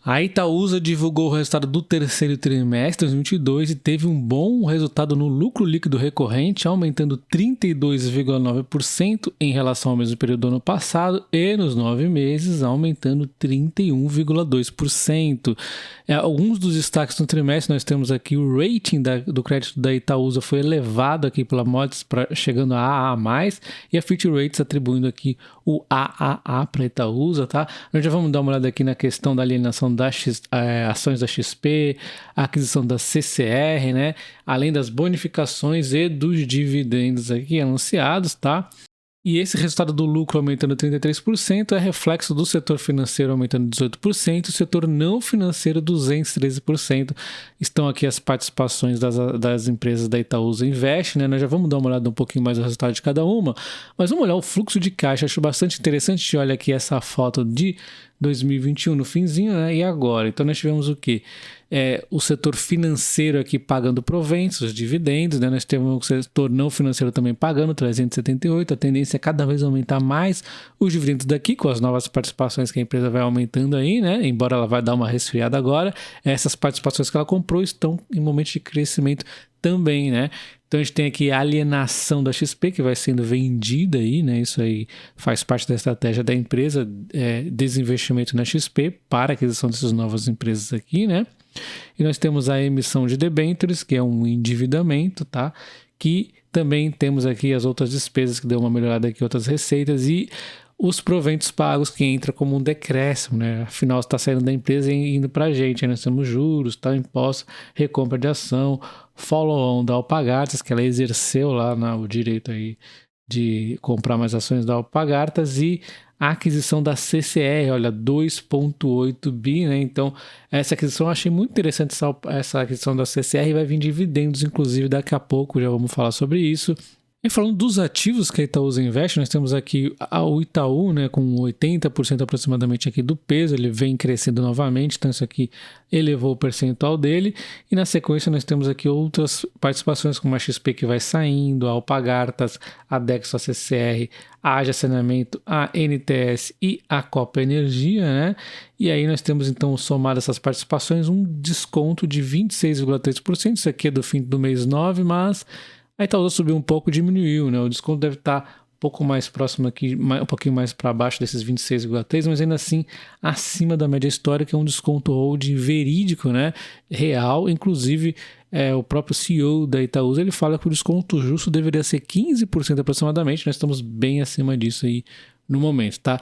A Itaúsa divulgou o resultado do terceiro trimestre de 2022 e teve um bom resultado no lucro líquido recorrente, aumentando 32,9% em relação ao mesmo período do ano passado e nos 9 meses aumentando 31,2%. Alguns dos destaques no trimestre nós temos aqui o rating do crédito da Itaúsa foi elevado aqui pela Moody's chegando a AA+, e a Fitch Ratings atribuindo aqui o AAA para a Itaúsa, tá? Nós já vamos dar uma olhada aqui na questão da alienação das ações da XP, a aquisição da CCR, né? Além das bonificações e dos dividendos aqui anunciados, tá? E esse resultado do lucro aumentando 33% é reflexo do setor financeiro aumentando 18%, o setor não financeiro 213%. Estão aqui as participações das empresas da Itaúsa Invest, né? Nós já vamos dar uma olhada um pouquinho mais no resultado de cada uma, mas vamos olhar o fluxo de caixa. Acho bastante interessante. A gente olha aqui essa foto de 2021 no finzinho, né? E agora? Então nós tivemos o quê? O setor financeiro aqui pagando proventos, os dividendos, né? Nós temos o setor não financeiro também pagando 378, a tendência é cada vez aumentar mais os dividendos daqui, com as novas participações que a empresa vai aumentando aí, né? Embora ela vai dar uma resfriada agora, essas participações que ela comprou estão em momento de crescimento também, né? Então a gente tem aqui a alienação da XP que vai sendo vendida aí, né? Isso aí faz parte da estratégia da empresa, desinvestimento na XP para a aquisição dessas novas empresas aqui, né? E nós temos a emissão de debêntures, que é um endividamento, tá? Que também temos aqui as outras despesas, que deu uma melhorada aqui, outras receitas, e os proventos pagos, que entra como um decréscimo, né? Afinal, está saindo da empresa e indo para a gente. Aí nós temos juros, tá? Imposto, recompra de ação, follow-on da Alpargatas, que ela exerceu lá o direito aí de comprar mais ações da Alpargatas, e a aquisição da CCR, olha, 2,8 bi, né? Então, essa aquisição eu achei muito interessante, essa aquisição da CCR, vai vir dividendos, inclusive, daqui a pouco, já vamos falar sobre isso. E falando dos ativos que a Itaúsa investe, nós temos aqui o Itaú, né, com 80% aproximadamente aqui do peso, ele vem crescendo novamente, então isso aqui elevou o percentual dele. E na sequência nós temos aqui outras participações, como a XP que vai saindo, a Alpargatas, a Dexo, a CCR, a Haja Saneamento, a NTS e a Copa Energia, né? E aí nós temos então, somado essas participações, um desconto de 26,3%, isso aqui é do fim do mês 9, mas a Itaúsa subiu um pouco, diminuiu, né? O desconto deve estar um pouco mais próximo aqui, um pouquinho mais para baixo desses 26,3, mas ainda assim acima da média histórica, é um desconto hold verídico, né? Real. Inclusive, o próprio CEO da Itaúsa, ele fala que o desconto justo deveria ser 15% aproximadamente. Nós estamos bem acima disso aí no momento, tá?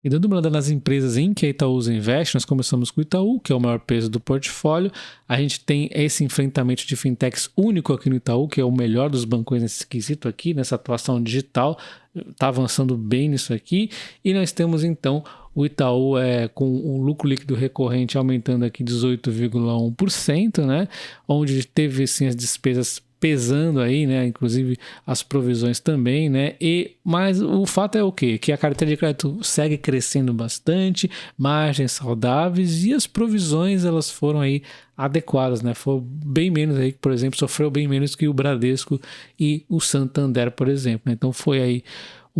E dando uma olhada nas empresas em que a Itaúsa investe, nós começamos com o Itaú, que é o maior peso do portfólio. A gente tem esse enfrentamento de fintechs único aqui no Itaú, que é o melhor dos bancões nesse quesito aqui, nessa atuação digital, está avançando bem nisso aqui. E nós temos então o Itaú com o lucro líquido recorrente aumentando aqui 18,1%, né? Onde teve sim as despesas pesando aí, né? Inclusive as provisões também, né? Mas o fato é o quê? Que a carteira de crédito segue crescendo bastante, margens saudáveis, e as provisões elas foram aí adequadas, né? Foi bem menos aí, por exemplo, sofreu bem menos que o Bradesco e o Santander, por exemplo, né? Então foi aí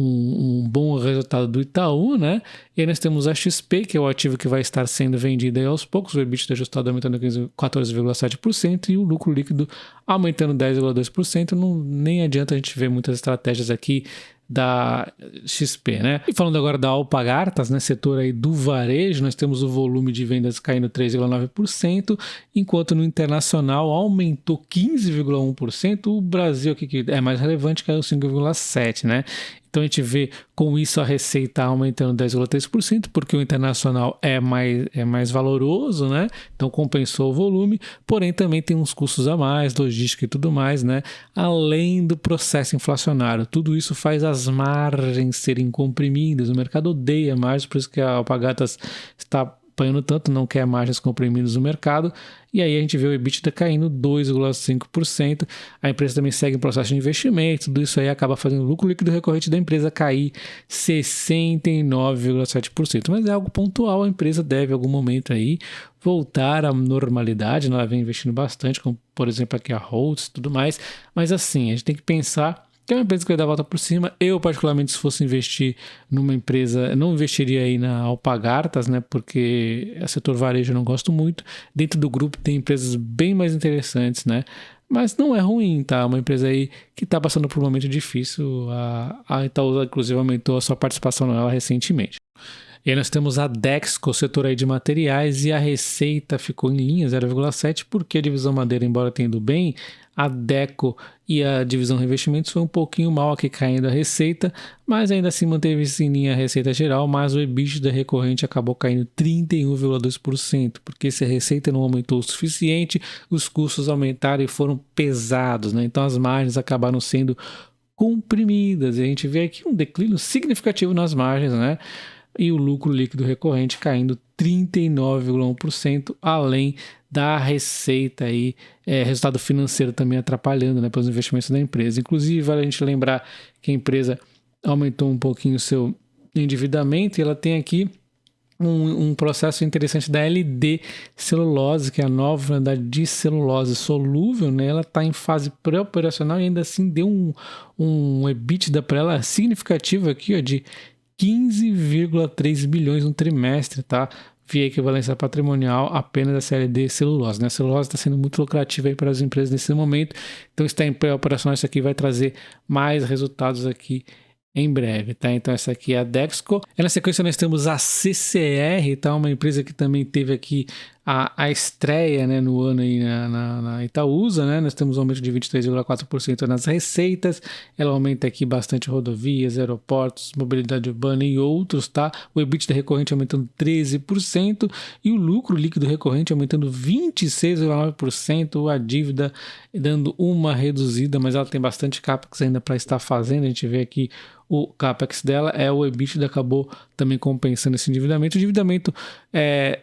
um bom resultado do Itaú, né? E aí nós temos a XP, que é o ativo que vai estar sendo vendido aí aos poucos, o EBITDA ajustado aumentando 14,7% e o lucro líquido aumentando 10,2%. Nem adianta a gente ver muitas estratégias aqui da XP, né? E falando agora da Alpargatas, né, setor aí do varejo, nós temos o volume de vendas caindo 3,9%, enquanto no internacional aumentou 15,1%, o Brasil aqui, que é mais relevante, caiu 5,7%, né? Então a gente vê com isso a receita aumentando 10,3%, porque o internacional é mais valoroso, né? Então compensou o volume, porém também tem uns custos a mais, logística e tudo mais, né? Além do processo inflacionário. Tudo isso faz as margens serem comprimidas. O mercado odeia margens, por isso que a Alpargatas está apanhando tanto, não quer margens comprimidas no mercado, e aí a gente vê o EBITDA caindo 2,5%, a empresa também segue em processo de investimento, tudo isso aí acaba fazendo o lucro líquido recorrente da empresa cair 69,7%, mas é algo pontual, a empresa deve em algum momento aí voltar à normalidade, ela vem investindo bastante, como por exemplo aqui a Holtz e tudo mais, mas assim, a gente tem que pensar que é uma empresa que vai dar a volta por cima. Eu, particularmente, se fosse investir numa empresa, não investiria aí na Alpargatas, né? Porque o setor varejo eu não gosto muito. Dentro do grupo tem empresas bem mais interessantes, né? Mas não é ruim, tá? Uma empresa aí que está passando por um momento difícil. A Itaúsa, inclusive, aumentou a sua participação nela recentemente. E aí nós temos a Dexco, setor aí de materiais, e a receita ficou em linha, 0,7, porque a divisão madeira, embora tenha ido bem, a Deco e a divisão revestimentos foi um pouquinho mal aqui caindo a receita, mas ainda assim manteve-se em linha a receita geral, mas o EBITDA recorrente acabou caindo 31,2%, porque se a receita não aumentou o suficiente, os custos aumentaram e foram pesados, né? Então as margens acabaram sendo comprimidas, e a gente vê aqui um declínio significativo nas margens, né? E o lucro líquido recorrente caindo 39,1%, além da receita aí, resultado financeiro também atrapalhando, né, pelos investimentos da empresa. Inclusive, vale a gente lembrar que a empresa aumentou um pouquinho o seu endividamento e ela tem aqui um processo interessante da LD celulose, que é a nova variedade de celulose solúvel, né? Ela está em fase pré-operacional e ainda assim deu um EBITDA para ela significativo aqui, ó, de 15,3 bilhões no trimestre, tá? Via equivalência patrimonial apenas da CLD celulose, né? A celulose está sendo muito lucrativa aí para as empresas nesse momento, então está em pré-operacional, isso aqui vai trazer mais resultados aqui em breve, tá? Então essa aqui é a Dexco. E na sequência nós temos a CCR, tá? Uma empresa que também teve aqui a estreia, né, no ano aí na Itaúsa, né? Nós temos um aumento de 23,4% nas receitas. Ela aumenta aqui bastante rodovias, aeroportos, mobilidade urbana e outros, tá? O EBITDA recorrente aumentando 13% e o lucro líquido recorrente aumentando 26,9%, a dívida dando uma reduzida, mas ela tem bastante capex ainda para estar fazendo. A gente vê aqui o capex dela, o EBITDA acabou também compensando esse endividamento. O endividamento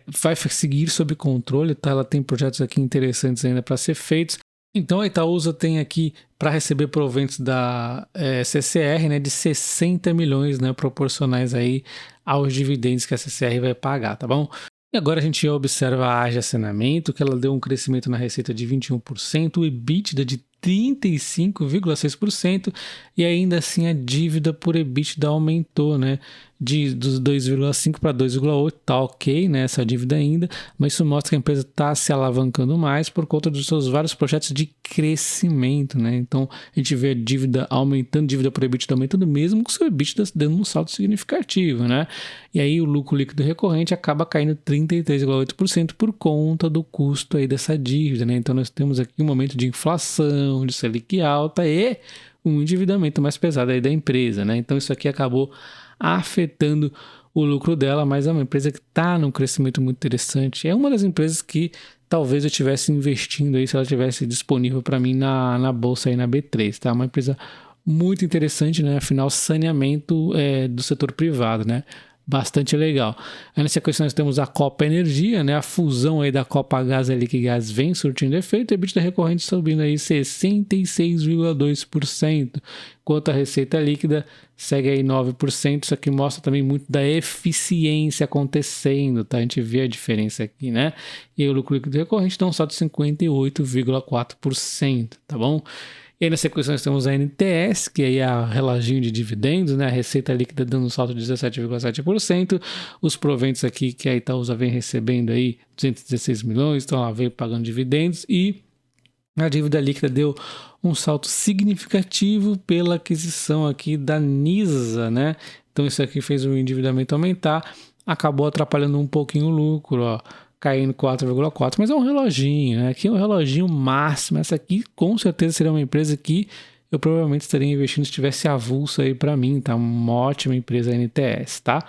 vai seguir sob controle, tá? Ela tem projetos aqui interessantes ainda para ser feitos. Então a Itaúsa tem aqui para receber proventos da CCR, né, de 60 milhões, né, proporcionais aí aos dividendos que a CCR vai pagar, tá bom? E agora a gente observa a AGE Saneamento, que ela deu um crescimento na receita de 21%, o EBITDA de 35,6% e ainda assim a dívida por EBITDA aumentou, né, dos 2,5 para 2,8, tá ok, né, essa dívida ainda, mas isso mostra que a empresa está se alavancando mais por conta dos seus vários projetos de crescimento, né? Então a gente vê a dívida aumentando, dívida por EBITDA aumentando mesmo com o seu EBITDA dando um salto significativo, né? E aí o lucro líquido recorrente acaba caindo 33,8% por conta do custo aí dessa dívida, né? Então nós temos aqui um momento de inflação, de Selic alta e um endividamento mais pesado aí da empresa, né? Então isso aqui acabou afetando o lucro dela, mas é uma empresa que está num crescimento muito interessante. É uma das empresas que talvez eu estivesse investindo aí se ela estivesse disponível para mim na bolsa aí na B3, tá? Uma empresa muito interessante, né? Afinal, saneamento do setor privado, né? Bastante legal. Aí nessa sequência nós temos a Copa Energia, né? A fusão aí da Copa Gás e Liquigás vem surtindo efeito, e a EBITDA recorrente subindo aí 66,2%, enquanto a receita líquida segue aí 9%. Isso aqui mostra também muito da eficiência acontecendo, tá? A gente vê a diferença aqui, né? E aí o lucro líquido recorrente dá um salto de 58,4%, tá bom? E aí na sequência nós temos a NTS, que aí é a reloginho de dividendos, né? A receita líquida dando um salto de 17,7%. Os proventos aqui que a Itaúsa vem recebendo aí, 216 milhões, então ela veio pagando dividendos e a dívida líquida deu um salto significativo pela aquisição aqui da NISA, né? Então isso aqui fez o endividamento aumentar, acabou atrapalhando um pouquinho o lucro, ó, caindo 4,4%, mas é um reloginho, né? Aqui é um reloginho máximo. Essa aqui com certeza seria uma empresa que eu provavelmente estaria investindo se tivesse avulso aí para mim, tá? Uma ótima empresa, a NTS, tá?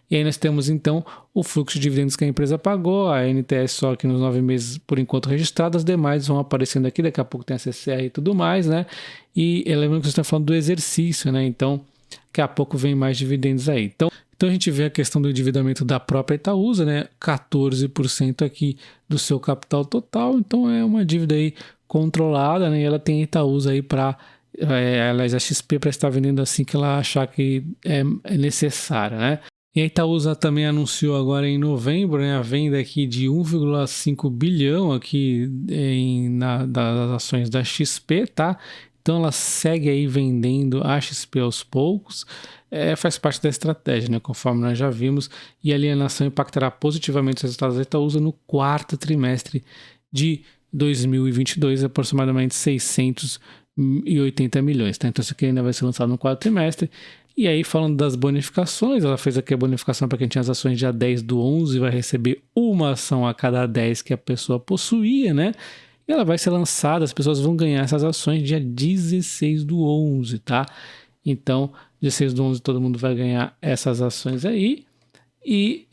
E aí nós temos então o fluxo de dividendos que a empresa pagou, a NTS só aqui nos 9 meses por enquanto registrado, as demais vão aparecendo aqui, daqui a pouco tem a CCR e tudo mais, né? E lembrando que você está falando do exercício, né? Então daqui a pouco vem mais dividendos aí. Então a gente vê a questão do endividamento da própria Itaúsa, né? 14% aqui do seu capital total, então é uma dívida aí controlada, né? E ela tem a Itaúsa aí para, aliás, a XP para estar vendendo assim que ela achar que é necessária, né? E a Itaúsa também anunciou agora em novembro, né, a venda aqui de 1,5 bilhão aqui das ações da XP, tá? Então ela segue aí vendendo a XP aos poucos, faz parte da estratégia, né? Conforme nós já vimos, e a alienação impactará positivamente os resultados da Itaúsa no quarto trimestre de 2022, aproximadamente 680 milhões, tá? Então isso aqui ainda vai ser lançado no quarto trimestre. E aí, falando das bonificações, ela fez aqui a bonificação para quem tinha as ações dia 10 do 11, vai receber uma ação a cada 10 que a pessoa possuía, né? E ela vai ser lançada, as pessoas vão ganhar essas ações dia 16 do 11, tá? Então, 16 do 11 todo mundo vai ganhar essas ações aí. E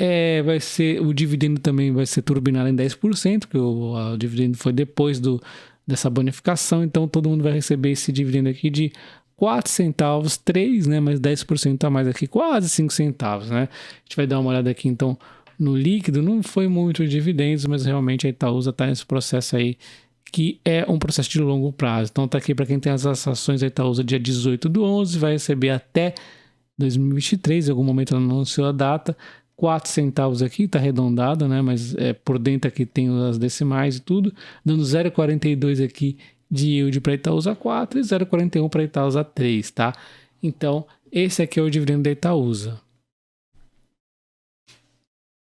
vai ser, o dividendo também vai ser turbinado em 10%, porque o dividendo foi depois dessa bonificação, então todo mundo vai receber esse dividendo aqui de 4 centavos, 3, né, mais 10% a mais aqui, quase 5 centavos, né? A gente vai dar uma olhada aqui então no líquido, não foi muito dividendos, mas realmente a Itaúsa está nesse processo aí, que é um processo de longo prazo. Então tá aqui para quem tem as ações da Itaúsa dia 18 do 11, vai receber até 2023, em algum momento ela não anunciou a data, 4 centavos aqui, tá arredondado, né? Mas por dentro aqui tem as decimais e tudo, dando 0,42 aqui de yield para Itaúsa 4 e 0,41 para Itaúsa 3, tá? Então, esse aqui é o dividendo da Itaúsa.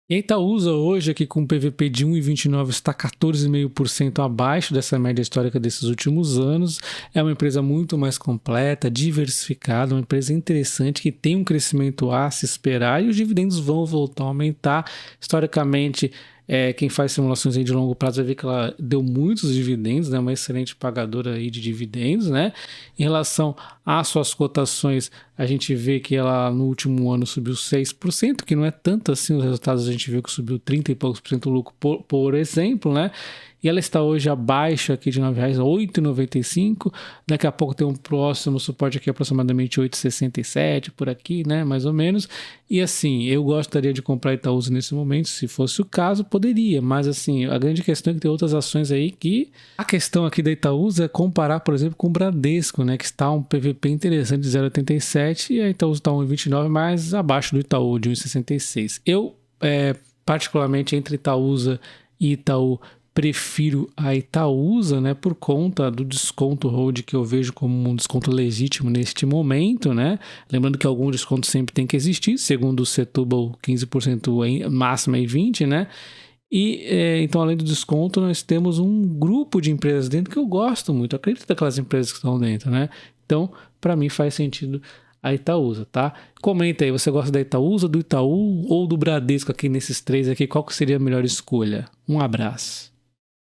E a Itaúsa hoje aqui com PVP de 1,29 está 14,5% abaixo dessa média histórica desses últimos anos. É uma empresa muito mais completa, diversificada, uma empresa interessante que tem um crescimento a se esperar e os dividendos vão voltar a aumentar. Historicamente, quem faz simulações aí de longo prazo vai ver que ela deu muitos dividendos, né? Uma excelente pagadora aí de dividendos, né? Em relação às suas cotações, a gente vê que ela no último ano subiu 6%, que não é tanto assim os resultados, a gente viu que subiu 30 e poucos por cento o lucro, por exemplo, né? E ela está hoje abaixo aqui de R$ 9,8,95. Daqui a pouco tem um próximo suporte aqui, aproximadamente 8,67 por aqui, né? Mais ou menos. E assim, eu gostaria de comprar Itaúsa nesse momento, se fosse o caso, poderia. Mas assim, a grande questão é que tem outras ações aí que... A questão aqui da Itaúsa é comparar, por exemplo, com o Bradesco, né? Que está um PVP interessante de 0,87 e a Itaúsa está 1,29, mais abaixo do Itaú, de 1,66. Eu, particularmente, entre Itaúsa e Itaú, prefiro a Itaúsa, né, por conta do desconto hold que eu vejo como um desconto legítimo neste momento, né? Lembrando que algum desconto sempre tem que existir, segundo o Setúbal, 15% máximo é 20%, né? E então, além do desconto, nós temos um grupo de empresas dentro que eu gosto muito, acredito daquelas empresas que estão dentro, né? Então, para mim faz sentido a Itaúsa, tá? Comenta aí, você gosta da Itaúsa, do Itaú ou do Bradesco aqui nesses três aqui, qual que seria a melhor escolha? Um abraço.